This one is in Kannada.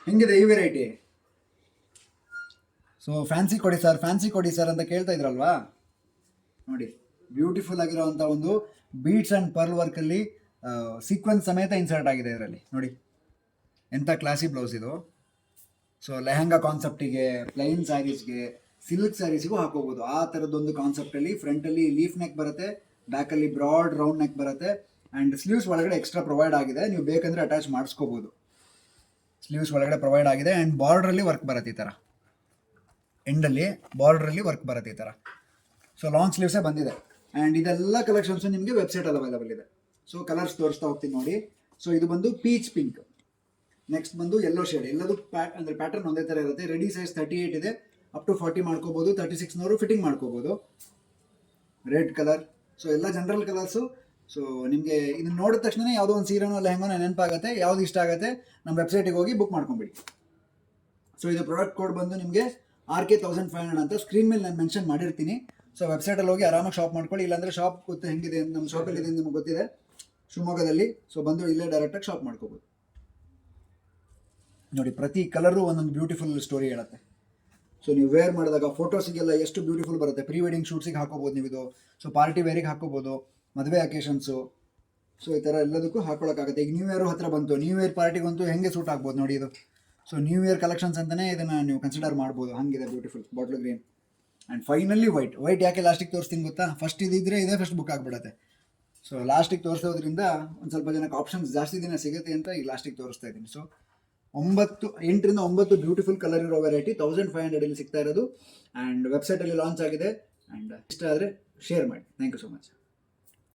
ಹೆಂಗಿದೆ ಈ ವೆರೈಟಿ? ಸೊ ಫ್ಯಾನ್ಸಿ ಕೊಡಿ ಸರ್ ಅಂತ ಕೇಳ್ತಾ ಇದ್ರಲ್ವಾ, ನೋಡಿ ಬ್ಯೂಟಿಫುಲ್ ಆಗಿರೋವಂಥ ಒಂದು ಬೀಟ್ಸ್ ಆ್ಯಂಡ್ ಪರ್ಲ್ ವರ್ಕಲ್ಲಿ ಸೀಕ್ವೆನ್ಸ್ ಸಮೇತ ಇನ್ಸರ್ಟ್ ಆಗಿದೆ ಇದರಲ್ಲಿ. ನೋಡಿ ಎಂಥ ಕ್ಲಾಸಿ ಬ್ಲೌಸ್ ಇದು. ಸೊ ಲೆಹಂಗಾ ಕಾನ್ಸೆಪ್ಟಿಗೆ, ಪ್ಲೈನ್ ಸ್ಯಾರೀಸ್ಗೆ, ಸಿಲ್ಕ್ ಸ್ಯಾರೀಸ್ಗೂ ಹಾಕೋಬೋದು. ಆ ಥರದ್ದೊಂದು ಕಾನ್ಸೆಪ್ಟಲ್ಲಿ ಫ್ರಂಟಲ್ಲಿ ಲೀಫ್ ನೆಕ್ ಬರುತ್ತೆ, ಬ್ಯಾಕಲ್ಲಿ ಬ್ರಾಡ್ ರೌಂಡ್ ನೆಕ್ ಬರುತ್ತೆ, ಆ್ಯಂಡ್ ಸ್ಲೀವ್ಸ್ ಒಳಗಡೆ ಎಕ್ಸ್ಟ್ರಾ ಪ್ರೊವೈಡ್ ಆಗಿದೆ. ನೀವು ಬೇಕಂದರೆ ಅಟ್ಯಾಚ್ ಮಾಡಿಸ್ಕೋಬೋದು. ಸ್ಲೀವ್ಸ್ ಒಳಗಡೆ ಪ್ರೊವೈಡ್ ಆಗಿದೆ ಆ್ಯಂಡ್ ಬಾರ್ಡ್ರಲ್ಲಿ ವರ್ಕ್ ಬರುತ್ತೆ ಈ ಥರ, ಎಂಡಲ್ಲಿ ಬಾರ್ಡ್ರಲ್ಲಿ ವರ್ಕ್ ಬರುತ್ತೆ ಈ ಥರ. ಸೊ ಲಾಂಗ್ ಸ್ಲೀವ್ಸೇ ಬಂದಿದೆ. ಆ್ಯಂಡ್ ಇದೆಲ್ಲ ಕಲೆಕ್ಷನ್ಸು ನಿಮಗೆ ವೆಬ್ಸೈಟಲ್ಲಿ ಅವೈಲೇಬಲ್ ಇದೆ. ಸೊ ಕಲರ್ಸ್ ತೋರಿಸ್ತಾ ಹೋಗ್ತೀನಿ ನೋಡಿ. ಸೊ ಇದು ಬಂದು ಪೀಚ್ ಪಿಂಕ್, ನೆಕ್ಸ್ಟ್ ಬಂದು ಯೆಲ್ಲೋ ಶೇಡ್. ಎಲ್ಲದು ಅಂದರೆ ಪ್ಯಾಟರ್ನ್ ಒಂದೇ ಥರ ಇರುತ್ತೆ. ರೆಡಿ ಸೈಜ್ 38 ಇದೆ, ಅಪ್ ಟು 40 ಮಾಡ್ಕೋಬೋದು. 36ನವರು ಫಿಟ್ಟಿಂಗ್ ಮಾಡ್ಕೋಬೋದು. Red colour. ಸೊ ಎಲ್ಲ ಜನರಲ್ ಕಲರ್ಸು. ಸೊ ನಿಮಗೆ ಇದನ್ನ ನೋಡಿದ ತಕ್ಷಣ ಯಾವುದೋ ಒಂದು ಸೀರೆನೋ ಲೆಹಂಗಾನೋ ನೆನಪಾಗುತ್ತೆ. ಯಾವ್ದು ಇಷ್ಟ ಆಗುತ್ತೆ ನಮ್ಮ ವೆಬ್ಸೈಟಿಗೆ ಹೋಗಿ ಬುಕ್ ಮಾಡ್ಕೊಂಬಿಡಿ. ಸೊ ಇದು ಪ್ರಾಡಕ್ಟ್ ಕೋಡ್ ಬಂದು ನಿಮಗೆ RK1500 ಅಂತ ಸ್ಕ್ರೀನ್ ಮೇಲೆ ನಾನು ಮೆನ್ಷನ್ ಮಾಡಿರ್ತೀನಿ. ಸೊ ವೆಬ್ಸೈಟಲ್ಲಿ ಹೋಗಿ ಆರಾಮಾಗಿ ಶಾಪ್ ಮಾಡ್ಕೊಳ್ಳಿ. ಇಲ್ಲಾಂದರೆ ಶಾಪ್ ಗೊತ್ತು ಹೆಂಗಿದೆ, ನಮ್ಮ ಶಾಪಲ್ಲಿ ಇದೆ ನಿಮ್ಗೆ ಗೊತ್ತಿದೆ, ಶಿವಮೊಗ್ಗದಲ್ಲಿ. ಸೊ ಬಂದು ಇಲ್ಲೇ ಡೈರೆಕ್ಟಾಗಿ ಶಾಪ್ ಮಾಡ್ಕೋಬೋದು. ನೋಡಿ ಪ್ರತಿ ಕಲರು ಒಂದೊಂದು ಬ್ಯೂಟಿಫುಲ್ ಸ್ಟೋರಿ ಹೇಳುತ್ತೆ. ಸೊ ನೀವು ವೇರ್ ಮಾಡಿದಾಗ ಫೋಟೋಸಿಗೆಲ್ಲ ಎಷ್ಟು ಬ್ಯೂಟಿಫುಲ್ ಬರುತ್ತೆ. ಪ್ರೀ ವೆಡ್ಡಿಂಗ್ ಶೂಟ್ಸಿಗೆ ಹಾಕೋಬೋದು ನೀವು ಇದು. ಸೊ ಪಾರ್ಟಿ ವೇರಿಗೆ ಹಾಕೋಬೋದು, ಮದುವೆ ಅಕೇಶನ್ಸು. ಸೊ ಈ ಥರ ಎಲ್ಲದಕ್ಕೂ ಹಾಕೊಳ್ಳೋಕ್ಕಾಗುತ್ತೆ. ಈಗ ನ್ಯೂ ಇಯರ್ ಹತ್ರ ಬಂತು, ನ್ಯೂ ಇಯರ್ ಪಾರ್ಟಿಗಂತೂ ಹೆಂಗೆ ಸೂಟ್ ಆಗ್ಬೋದು ನೋಡಿ ಇದು. ಸೊ ನ್ಯೂ ಇಯರ್ ಕಲೆಕ್ಷನ್ಸ್ ಅಂತಲೇ ಇದನ್ನು ನೀವು ಕನ್ಸಿಡರ್ ಮಾಡ್ಬೋದು. ಹಾಗಿದೆ beautiful bottle green. And finally white ಯಾಕೆ ಲಾಸ್ಟಿಗೆ ತೋರಿಸ್ತೀನಿ ಗೊತ್ತಾ? ಫಸ್ಟ್ ಇದಿದ್ರೆ ಇದೇ ಫಸ್ಟ್ ಬುಕ್ ಆಗಿಬಿಡುತ್ತೆ. ಸೊ ಲಾಸ್ಟಿಗೆ ತೋರಿಸೋದ್ರಿಂದ ಒಂದು ಸ್ವಲ್ಪ ಜನಕ್ಕೆ ಆಪ್ಷನ್ಸ್ ಜಾಸ್ತಿ ದಿನ ಸಿಗುತ್ತೆ ಅಂತ ಈಗ ಲಾಸ್ಟಿಗೆ ತೋರಿಸ್ತಾ ಇದ್ದೀನಿ. ಸೊ 8 ರಿಂದ 9 ಬ್ಯೂಟಿಫುಲ್ ಕಲರ್ ಇರೋ ವೆರೈಟಿ 1500 ಸಿಗ್ತಾ ಇರೋದು. ಆ್ಯಂಡ್ ವೆಬ್ಸೈಟಲ್ಲಿ ಲಾಂಚ್ ಆಗಿದೆ. ಆ್ಯಂಡ್ ಇಷ್ಟ ಆದರೆ ಶೇರ್ ಮಾಡಿ. Thank you so much.